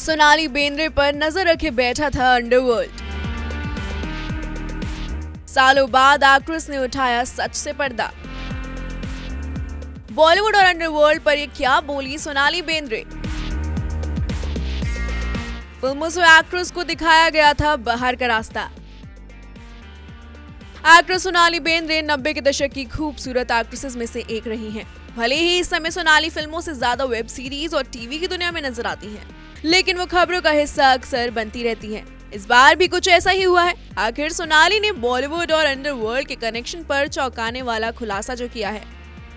सोनाली बेंद्रे पर नजर रखे बैठा था अंडरवर्ल्ड। सालों बाद एक्ट्रेस ने उठाया सच से पर्दा। बॉलीवुड और अंडरवर्ल्ड पर ये क्या बोली सोनाली बेंद्रे। फिल्मों से एक्ट्रेस को दिखाया गया था बाहर का रास्ता। एक्ट्रेस सोनाली बेंद्रे 90 के दशक की खूबसूरत एक्ट्रेसेस में से एक रही हैं। भले ही इस समय सोनाली फिल्मों से ज्यादा वेब सीरीज और टीवी की दुनिया में नजर आती हैं, लेकिन वो खबरों का हिस्सा अक्सर बनती रहती हैं। इस बार भी कुछ ऐसा ही हुआ है। आखिर सोनाली ने बॉलीवुड और अंडरवर्ल्ड के कनेक्शन पर चौंकाने वाला खुलासा जो किया है।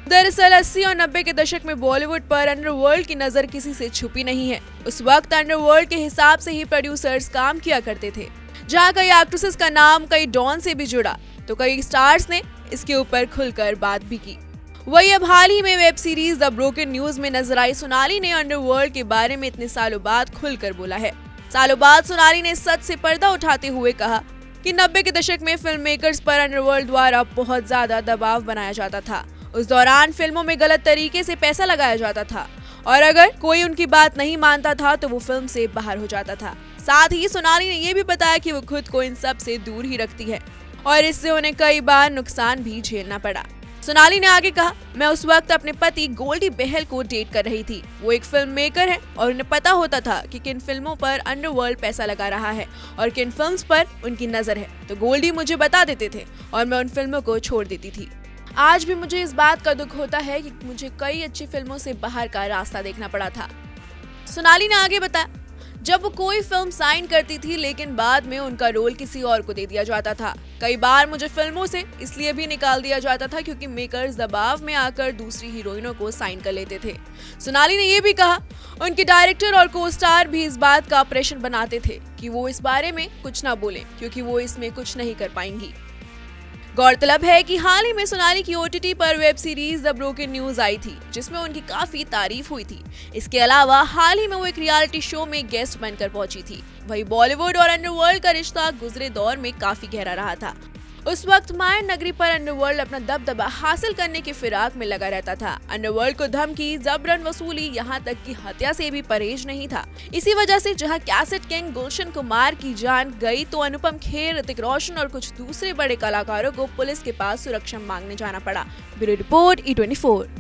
दरअसल 80 और 90 के दशक में बॉलीवुड पर अंडरवर्ल्ड की नजर किसी से छुपी नहीं है। उस वक्त अंडरवर्ल्ड के हिसाब से ही प्रोड्यूसर्स काम किया करते थे, जहाँ कई एक्ट्रेसेस का नाम कई डॉन से भी जुड़ा, तो कई स्टार्स ने इसके ऊपर खुलकर बात भी की। वही अब हाल ही में web series the broken news में नजर आई सोनाली ने अंडरवर्ल्ड के बारे में इतने सालों बाद खुलकर बोला है। सालों बाद सोनाली ने सच से पर्दा उठाते हुए कहा कि 90 के दशक में फिल्म मेकर्स पर अंडरवर्ल्ड द्वारा बहुत ज्यादा दबाव बनाया जाता था। उस दौरान फिल्मों में गलत तरीके से पैसा लगाया जाता था और अगर कोई उनकी बात नहीं मानता था तो वो फिल्म से बाहर हो जाता था। साथ ही सोनाली ने यह भी बताया कि वो खुद को इन सब से दूर ही रखती है और इससे उन्हें कई बार नुकसान भी झेलना पड़ा। सोनाली ने आगे कहा, मैं उस वक्त अपने पति गोल्डी बहल को डेट कर रही थी। वो एक फिल्म मेकर है और उन्हें पता होता था कि किन फिल्मों पर अंडरवर्ल्ड पैसा लगा रहा है और किन फिल्म्स पर उनकी नजर है, तो गोल्डी मुझे बता देते थे और मैं उन फिल्मों को छोड़ देती थी। आज भी मुझे इस बात का दुख होता है कि मुझे कई अच्छी फिल्मों से बाहर का रास्ता देखना पड़ा था। सोनाली ने आगे बताया, जब वो कोई फिल्म साइन करती थी लेकिन बाद में उनका रोल किसी और को दे दिया जाता था। कई बार मुझे फिल्मों से इसलिए भी निकाल दिया जाता था क्योंकि मेकर्स दबाव में आकर दूसरी हीरोइनों को साइन कर लेते थे। सोनाली ने यह भी कहा, उनके डायरेक्टर और को स्टार भी इस बात का प्रेशर बनाते थे कि वो इस बारे में कुछ ना बोले क्योंकि वो इसमें कुछ नहीं कर पाएंगी। गौरतलब है कि हाल ही में सोनाली की OTT पर web series the broken news आई थी, जिसमें उनकी काफी तारीफ हुई थी। इसके अलावा हाल ही में वो एक रियलिटी शो में गेस्ट बनकर पहुंची थी। वही बॉलीवुड और अंडरवर्ल्ड का रिश्ता गुजरे दौर में काफी गहरा रहा था। उस वक्त मायन नगरी पर अंडरवर्ल्ड अपना दबदबा हासिल करने की फिराक में लगा रहता था। अंडरवर्ल्ड को धमकी, जबरन वसूली, यहाँ तक कि हत्या से भी परहेज नहीं था। इसी वजह से जहाँ कैसेट किंग गुलशन कुमार की जान गई तो अनुपम खेर, ऋतिक रोशन और कुछ दूसरे बड़े कलाकारों को पुलिस के पास सुरक्षा मांगने जाना पड़ा। Bureau report E24।